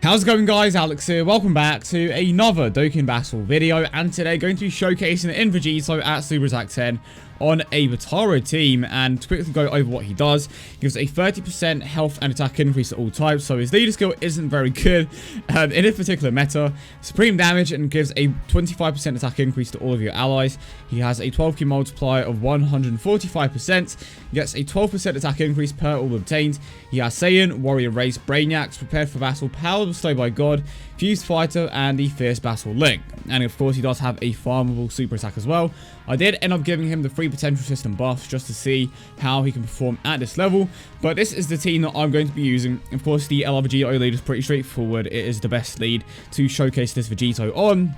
How's it going, guys? Alex here. Welcome back to another Dokkan Battle video, and today going to be showcasing INT Vegito at Super Attack 10 on a Potara team. And to quickly go over what he does, he gives a 30% health and attack increase to all types, so his leader skill isn't very good in this particular meta. Supreme damage and gives a 25% attack increase to all of your allies. He has a 12 key multiplier of 145%, he gets a 12% attack increase per orb obtained. He has Saiyan, Warrior Race, Brainiacs, Prepared for Battle, Power Bestowed by God, Fused Fighter, and the Fierce Battle Link. And of course, he does have a farmable super attack as well. I did end up giving him the 3 potential system buffs just to see how he can perform at this level, but this is the team that I'm going to be using. Of course, the LR Vegito lead is pretty straightforward. It is the best lead to showcase this Vegito on.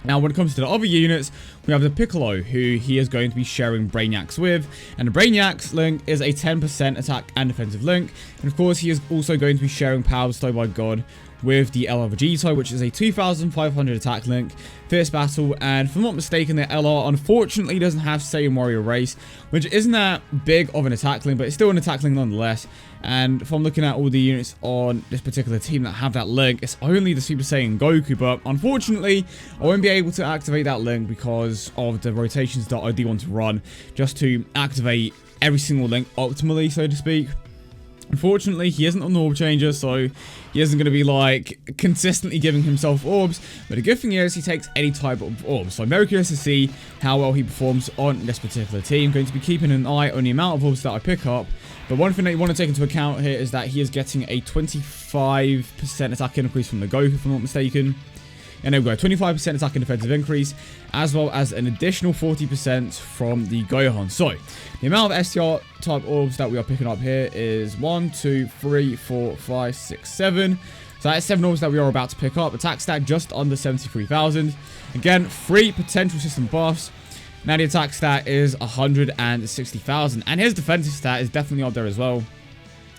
Now, when it comes to the other units, we have the Piccolo, who he is going to be sharing Brainiacs with. And the Brainiacs link is a 10% attack and defensive link. And of course, he is also going to be sharing Power Bestowed by God with the LR Vegito, which is a 2,500 attack link, Fierce Battle, and if I'm not mistaken, the LR unfortunately doesn't have Saiyan Warrior Race, which isn't that big of an attack link, but it's still an attack link nonetheless. And if I'm looking at all the units on this particular team that have that link, it's only the Super Saiyan Goku, but unfortunately, I won't be able to activate that link because of the rotations that I do want to run, just to activate every single link optimally, so to speak. Unfortunately, he isn't an orb changer, so he isn't going to be, like, consistently giving himself orbs. But the good thing is, he takes any type of orbs. So I'm very curious to see how well he performs on this particular team. I'm going to be keeping an eye on the amount of orbs that I pick up. But one thing that you want to take into account here is that he is getting a 25% attack increase from the Goku, if I'm not mistaken. And there we go, 25% attack and defensive increase, as well as an additional 40% from the Gohan. So, the amount of STR type orbs that we are picking up here is 1, 2, 3, 4, 5, 6, 7. So that's 7 orbs that we are about to pick up. Attack stat just under 73,000. Again, 3 potential system buffs. Now the attack stat is 160,000. And his defensive stat is definitely up there as well.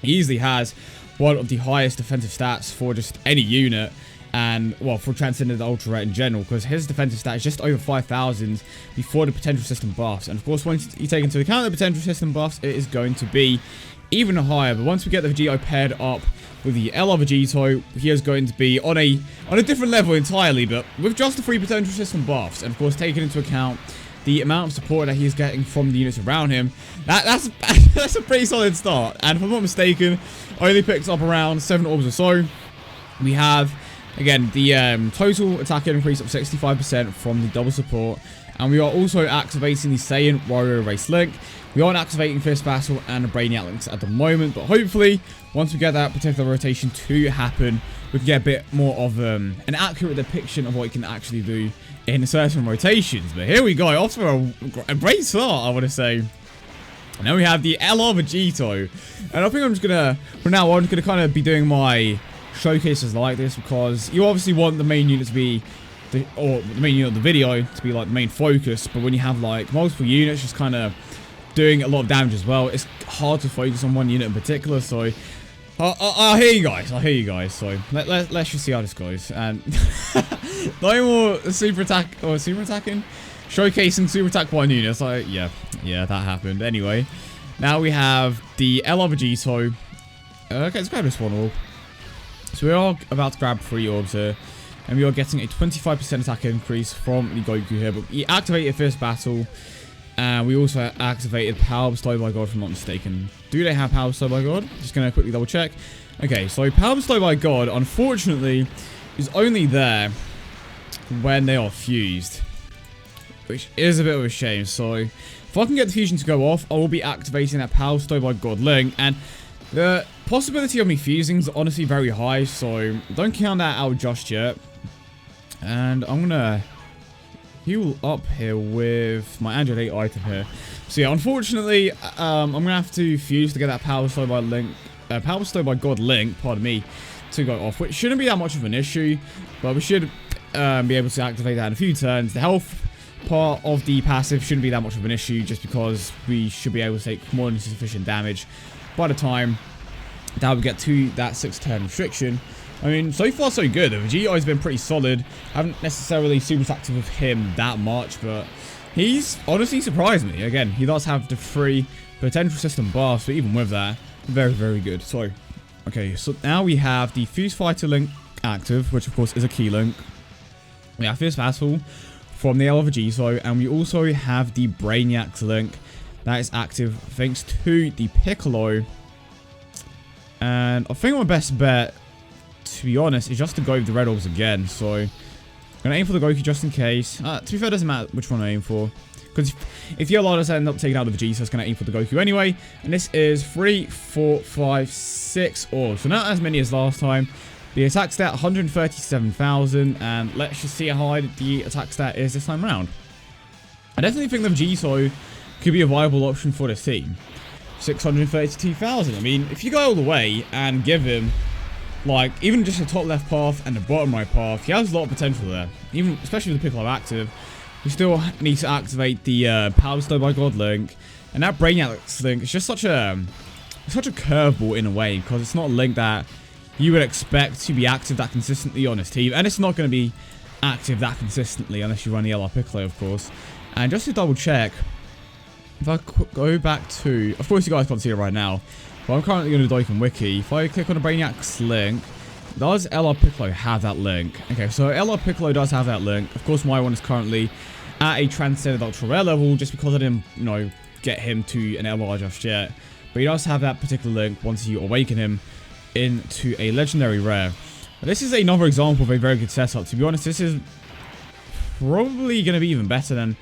He easily has one of the highest defensive stats for just any unit. And, well, for Transcendent Ultra Red in general, because his defensive stat is just over 5,000 before the potential system buffs. And, of course, once you take into account the potential system buffs, it is going to be even higher. But once we get the Vegito paired up with the LR Vegito, he is going to be on a different level entirely, but with just the 3 potential system buffs. And, of course, taking into account the amount of support that he's getting from the units around him, that's a pretty solid start. And, if I'm not mistaken, I only picked up around 7 orbs or so. We have, again, the total attack increase of 65% from the double support. And we are also activating the Saiyan Warrior Race link. We aren't activating Fierce Battle and the Brainiac links at the moment, but hopefully, once we get that particular rotation to happen, we can get a bit more of an accurate depiction of what you can actually do in certain rotations. But here we go, off to a great start, I want to say. And then we have the LR Vegito. And I think I'm just going to, from now on, going to kind of be doing my showcases like this, because you obviously want the main unit to be the main unit of the video to be like the main focus, but when you have like multiple units just kind of doing a lot of damage as well, it's hard to focus on one unit in particular. So I hear you guys, so let's just see how this goes. And no more super attack or super attacking, showcasing super attack one unit. So yeah, that happened. Anyway, now we have the LR Vegito. Okay, let's grab this one orb. So we are about to grab 3 orbs here, and we are getting a 25% attack increase from the Goku here. But we activated Fierce Battle, and we also activated Power Bestowed by God, if I'm not mistaken. Do they have Power Bestowed by God? Just going to quickly double check. Okay, so Power Bestowed by God, unfortunately, is only there when they are fused, which is a bit of a shame. So if I can get the fusion to go off, I will be activating that Power Bestowed by God link, and the possibility of me fusing is honestly very high, so don't count that out just yet. And I'm gonna heal up here with my Android 8 item here. So yeah, unfortunately, I'm gonna have to fuse to get that Power Bestowed by God link, pardon me, to go off, which shouldn't be that much of an issue, but we should be able to activate that in a few turns. The health part of the passive shouldn't be that much of an issue, just because we should be able to take more than sufficient damage by the time that we get to that 6-turn restriction. I mean, so far so good. The Vegito has been pretty solid. I haven't necessarily super active with him that much, but he's honestly surprised me. Again, he does have the 3 potential system buffs, but even with that, very, very good. So, okay, so now we have the Fuse Fighter link active, which of course is a key link. We have Fierce Battle from the LR Vegito, and we also have the Brainiacs link that is active thanks to the Piccolo. And I think my best bet, to be honest, is just to go with the red orbs again. So I'm gonna aim for the Goku just in case. To be fair, it doesn't matter which one I aim for, because if the LR does end up taking out the Vegeta, it's gonna aim for the Goku anyway. And this is 3, 4, 5, 6 orbs, so not as many as last time. The attack stat 137,000, and let's just see how high the attack stat is this time around. I definitely think the Vegito could be a viable option for this team. 632,000. I mean, if you go all the way and give him, like, even just the top left path and the bottom right path, he has a lot of potential there. Even, especially with the Piccolo active, we still need to activate the Power Bestow by God link, and that Brainiacs link is just such a curveball in a way, because it's not a link that you would expect to be active that consistently on this team, and it's not going to be active that consistently unless you run the LR Piccolo, of course. And just to double check, if I go back to, of course you guys can't see it right now, but I'm currently going to Dokkan Wiki. If I click on the Brainiacs link, does LR Piccolo have that link? Okay, so LR Piccolo does have that link. Of course, my one is currently at a Transcended Ultra Rare level, just because I didn't, you know, get him to an LR just yet. But he does have that particular link once you awaken him into a legendary rare. But this is another example of a very good setup. To be honest, this is probably going to be even better than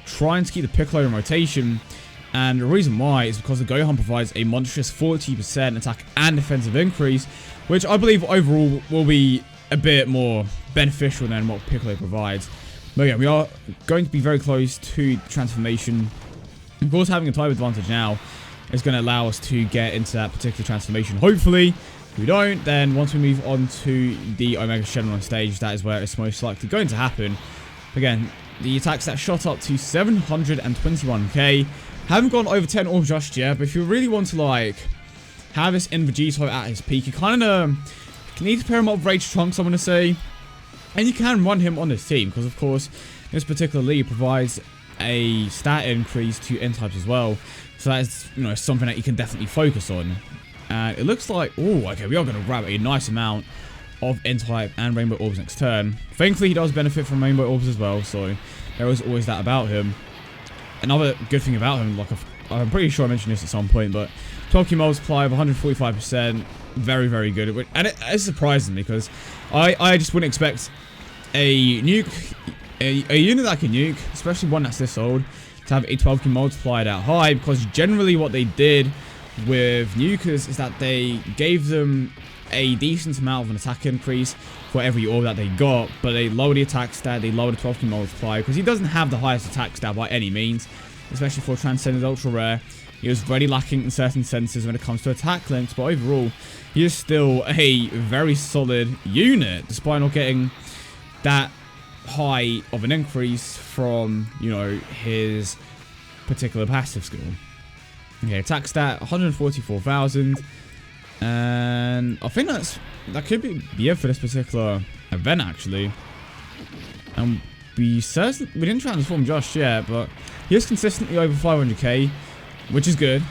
trying to keep the Piccolo in rotation. And the reason why is because the Gohan provides a monstrous 40% attack and defensive increase, which I believe overall will be a bit more beneficial than what Piccolo provides. But yeah, we are going to be very close to transformation. Of course, having a time advantage now is going to allow us to get into that particular transformation, hopefully. If we don't, then once we move on to the Omega Shenron stage, that is where it's most likely going to happen. Again, the attack stat shot up to 721k. Haven't gone over 10 orbs just yet, but if you really want to, like, have this INT Vegito at his peak, you kind of need to pair him up with Rage Trunks, I'm going to say. And you can run him on this team, because, of course, this particular league provides a stat increase to N-types as well. So that is, you know, something that you can definitely focus on. And it looks like, oh, okay, we are going to grab a nice amount of N-type and Rainbow Orbs next turn. Thankfully, he does benefit from Rainbow Orbs as well, so there is always that about him. Another good thing about him, like I'm pretty sure I mentioned this at some point, but 12 key multiply of 145%, very, very good. And it's surprising me, because I just wouldn't expect a nuke, a unit that can nuke, especially one that's this old, to have a 12 key multiplier that high, because generally what they did with nukers is that they gave them a decent amount of an attack increase for every orb that they got, but they lowered the attack stat, they lowered the 12 key multiplier, because he doesn't have the highest attack stat by any means, especially for Transcended Ultra Rare. He was very lacking in certain senses when it comes to attack links, but overall, he is still a very solid unit, despite not getting that high of an increase from, you know, his particular passive skill. Okay, attack stat 144,000, and I think that could be it for this particular event, actually. And we didn't transform just yet, but he is consistently over 500k, which is good.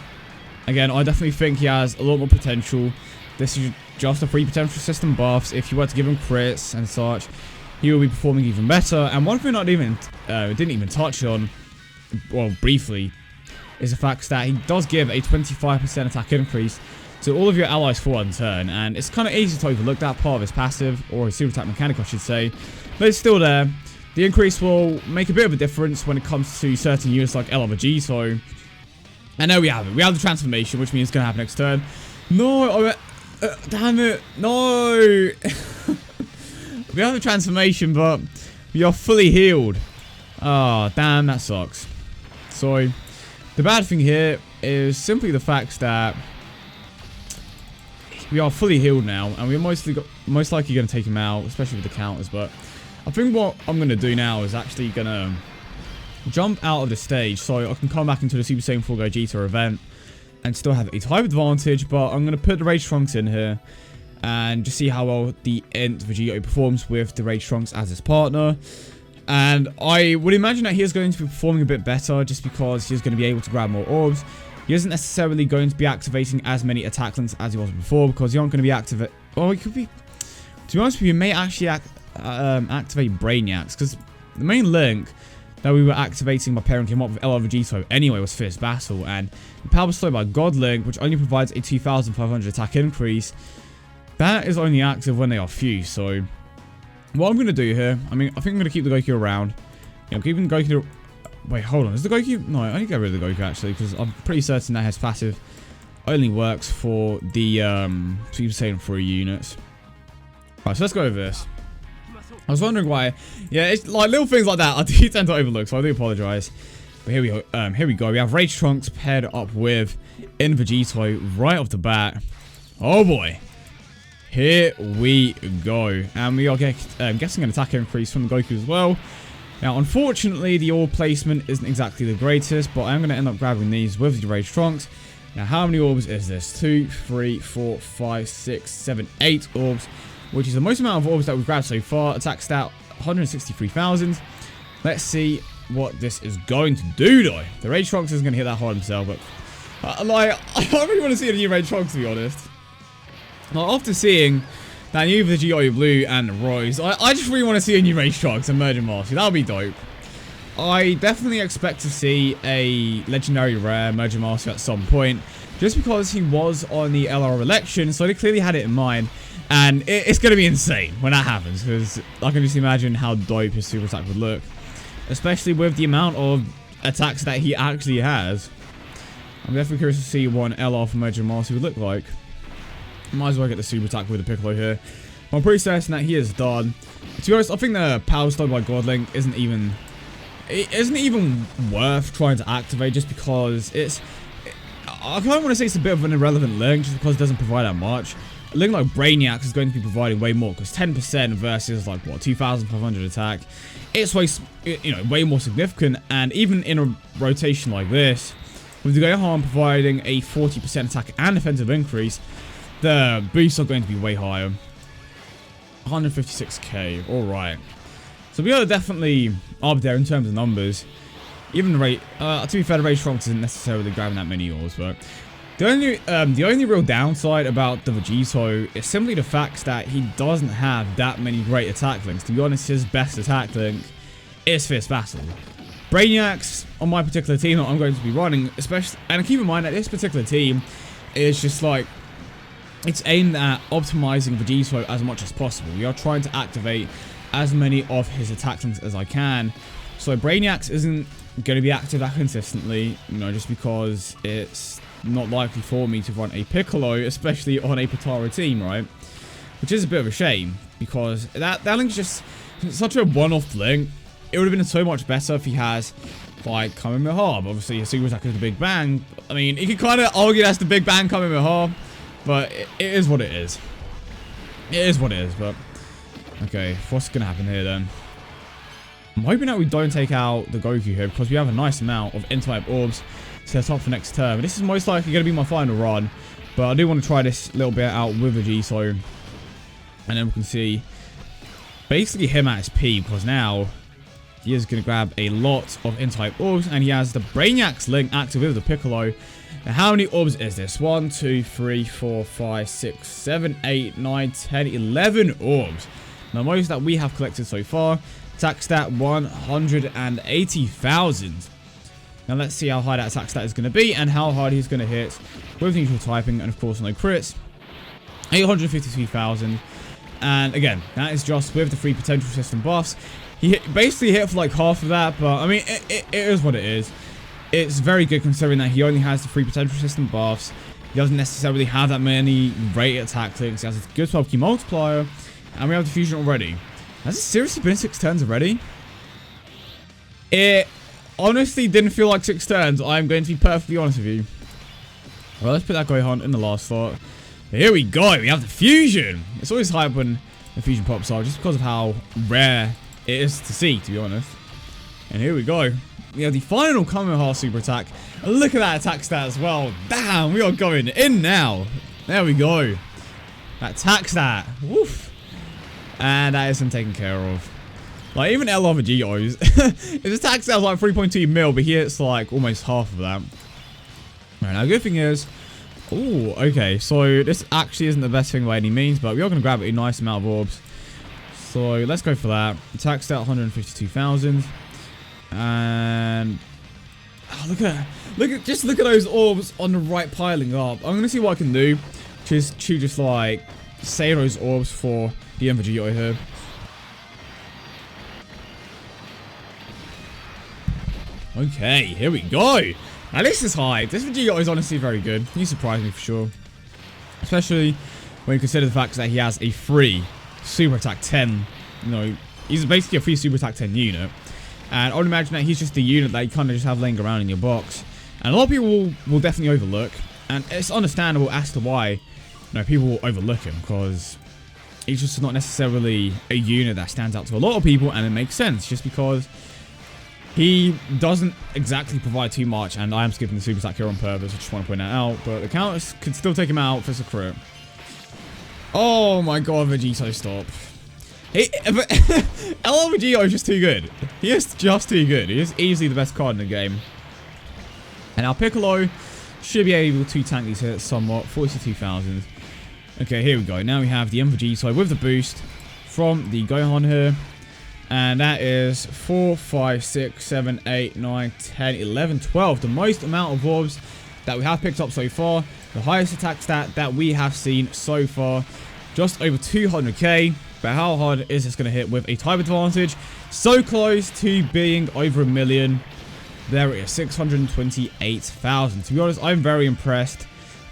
Again, I definitely think he has a lot more potential. This is just a free potential system buffs. If you were to give him crits and such, he will be performing even better. And one thing I didn't even touch on, well, briefly, is the fact that he does give a 25% attack increase to all of your allies for one turn. And it's kind of easy to overlook that part of his passive, or his super attack mechanic, I should say. But it's still there. The increase will make a bit of a difference when it comes to certain units like LR Vegito. And there we have it. We have the transformation, which means it's going to happen next turn. No! Damn it! No! We have the transformation, but we are fully healed. Oh, damn, that sucks. So, the bad thing here is simply the fact that we are fully healed now, and we're most likely going to take him out, especially with the counters. But I think what I'm going to do now is actually going to jump out of the stage so I can come back into the Super Saiyan 4 Gogeta event and still have a type advantage. But I'm going to put the Rage Trunks in here and just see how well the INT Vegito performs with the Rage Trunks as his partner. And I would imagine that he is going to be performing a bit better just because he's going to be able to grab more orbs. He isn't necessarily going to be activating as many attack links as he was before, because he aren't going to be activating. Well, he could be. To be honest with you, we may actually activate Brainiacs, because the main link that we were activating by pairing him up with LR Vegito anyway was Fierce Battle, and Power Slow by God Link, which only provides a 2,500 attack increase. That is only active when they are fused, so what I'm going to do here, I think I'm going to keep the Goku around. Yeah, I'm keeping Goku... Wait, hold on, is the Goku... No, I need to get rid of the Goku actually, because I'm pretty certain that his passive only works for the Super Saiyan 3 units. Alright, so let's go over this. I was wondering why. Yeah, it's like little things like that I do tend to overlook, so I do apologize. But here we go. Here we go. We have Rage Trunks paired up with INT Vegito right off the bat. Oh boy. Here we go. And we are getting an attack increase from the Goku as well. Now, unfortunately, the orb placement isn't exactly the greatest, but I'm going to end up grabbing these with the Rage Trunks. Now, how many orbs is this? 2, 3, 4, 5, 6, 7, 8 orbs, which is the most amount of orbs that we've grabbed so far. Attack stat, 163,000. Let's see what this is going to do, though. The Rage Trunks isn't going to hit that hard himself, but I don't really want to see a new Rage Trunks, to be honest. Now, after seeing that new Vegito Blue and Rose, I just really want to see a new Rage Trunks and Merging Master. That would be dope. I definitely expect to see a legendary rare Merging Master at some point, just because he was on the LR election, so they clearly had it in mind. And it's going to be insane when that happens, because I can just imagine how dope his super attack would look, especially with the amount of attacks that he actually has. I'm definitely curious to see what an LR for Merging Master would look like. Might as well get the super attack with the Piccolo here. I'm pretty certain that he is done. To be honest, I think the Power Stone by God Link isn't even worth trying to activate, just because I kind of want to say it's a bit of an irrelevant link, just because it doesn't provide that much. A link like Brainiacs is going to be providing way more, because 10% versus like what, 2,500 attack, it's way more significant. And even in a rotation like this, with the Gohan providing a 40% attack and defensive increase, the boosts are going to be way higher. 156k, alright. So we are definitely up there in terms of numbers. Even the rate, to be fair, the Rage Trunks isn't necessarily grabbing that many ores, but the only real downside about the Vegito is simply the fact that he doesn't have that many great attack links. To be honest, his best attack link is Fierce Battle. Brainiacs on my particular team that I'm going to be running, especially, and keep in mind that this particular team is just like, it's aimed at optimizing Vegito as much as possible. We are trying to activate as many of his attack links as I can. So Brainiacs isn't going to be active that consistently, just because it's not likely for me to run a Piccolo, especially on a Potara team, right? Which is a bit of a shame, because that link's just such a one-off link. It would have been so much better if he has, like, Kamehameha. Obviously, his super attack is the Big Bang. I mean, you can kind of argue that's the Big Bang Kamehameha, but it is what it is. It is what it is, but... Okay, what's going to happen here, then? I'm hoping that we don't take out the Goku here, because we have a nice amount of N-type orbs set up for next turn. This is most likely going to be my final run, but I do want to try this little bit out with Vegito, and then we can see basically him at his peak, because now he is going to grab a lot of N-type orbs, and he has the Brainiacs link active with the Piccolo. Now, how many orbs is this? 1, 2, 3, 4, 5, 6, 7, 8, 9, 10, 11 orbs. Now, most that we have collected so far. Attack stat 180,000. Now let's see how high that attack stat is going to be, and how hard he's going to hit with neutral typing, and of course no crits. 853,000. And again, that is just with the 3 potential system buffs. He basically hit for like half of that, but I mean, it is what it is. It's very good considering that he only has the 3 potential system buffs. He doesn't necessarily have that many rated attack links. He has a good 12 key multiplier, and we have the fusion already. Has it seriously been 6 turns already? It honestly didn't feel like 6 turns. I'm going to be perfectly honest with you. Well, let's put that Gohan in the last slot. Here we go. We have the fusion. It's always hype when the fusion pops out, just because of how rare it is to see, to be honest. And here we go. We have the final Kamehameha super attack. And look at that attack stat as well. Damn, we are going in now. There we go. That attack stat. Woof. And that isn't taken care of. Like, even LR Vegito's, his attack stat is like 3.2 mil, but he hits like almost half of that. Right, now, the good thing is, Oh, okay. So this actually isn't the best thing by any means, but we are going to grab a nice amount of orbs. So let's go for that. Attack stat 152,000. And just look at those orbs on the right piling up. I'm going to see what I can do. Just like save those orbs for the INT Vegito here. Okay, here we go. Now this is high. This Vegito is honestly very good. He surprised me for sure. Especially when you consider the fact that he has a free Super Attack 10. You know, he's basically a free Super Attack 10 unit. And I would imagine that he's just the unit that you kind of just have laying around in your box. And a lot of people will definitely overlook. And it's understandable as to why, you know, people will overlook him. Because he's just not necessarily a unit that stands out to a lot of people. And it makes sense. Just because he doesn't exactly provide too much. And I am skipping the Super Attack here on purpose. I just want to point that out. But the counters could still take him out if it's a crit. Oh my god, Vegito, stop. LL Vegito is just too good. He is just too good. He is easily the best card in the game. And our Piccolo should be able to tank these hits somewhat. 42,000. Okay, here we go. Now we have the INT Vegito with the boost from the Gohan here. And that is 4, 5, 6, 7, 8, 9, 10, 11, 12. The most amount of orbs that we have picked up so far. The highest attack stat that we have seen so far. Just over 200k. But how hard is this going to hit with a type advantage? So close to being over a million. There it is, 628,000. To be honest, I'm very impressed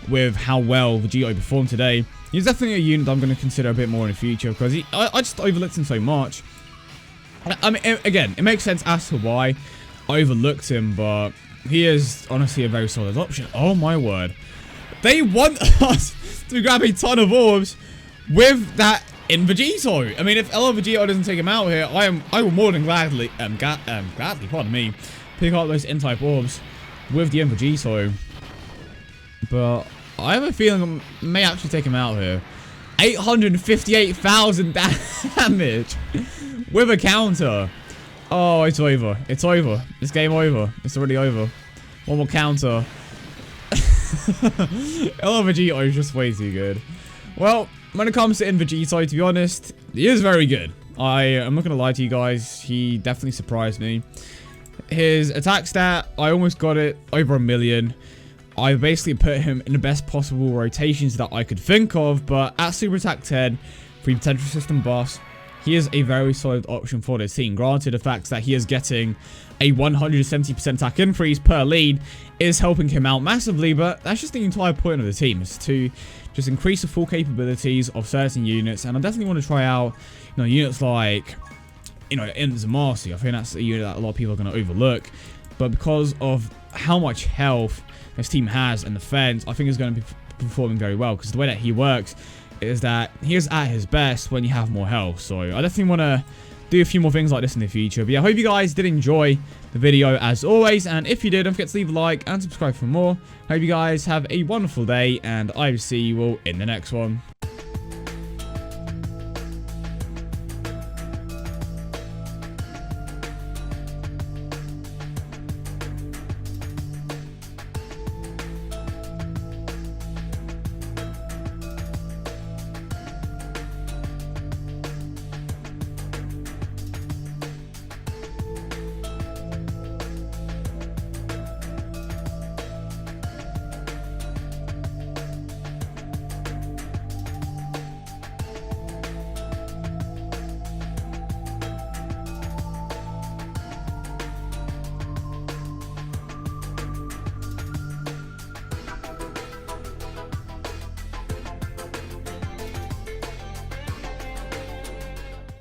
with how well Vegito performed today. He's definitely a unit I'm going to consider a bit more in the future because I just overlooked him so much. I mean, again, it makes sense as to why I overlooked him, but he is honestly a very solid option. Oh my word. They want us to grab a ton of orbs with that INT Vegito. I mean, if LL Vegito doesn't take him out here, I will more than gladly, pardon me, pick up those N-type orbs with the INT Vegito. But I have a feeling I may actually take him out here. 858,000 damage with a counter. Oh, it's over. It's over. It's game over. It's already over. One more counter. LL Vegito is just way too good. Well, when it comes to INT Vegito, to be honest, he is very good. I'm not going to lie to you guys. He definitely surprised me. His attack stat, I almost got it over a million. I basically put him in the best possible rotations that I could think of. But at Super Attack 10, free potential system buffs, he is a very solid option for this team. Granted, the fact that he is getting a 170% attack increase per lead is helping him out massively, but that's just the entire point of the team, is to just increase the full capabilities of certain units. And I definitely want to try out, you know, units like, you know, INT Vegito. I think that's a unit that a lot of people are going to overlook, but because of how much health this team has and defense, I think it's going to be performing very well, because the way that he works is that he is at his best when you have more health. So I definitely want to do a few more things like this in the future. But yeah, I hope you guys did enjoy the video as always, and if you did, don't forget to leave a like and subscribe for more. Hope you guys have a wonderful day, and I will see you all in the next one.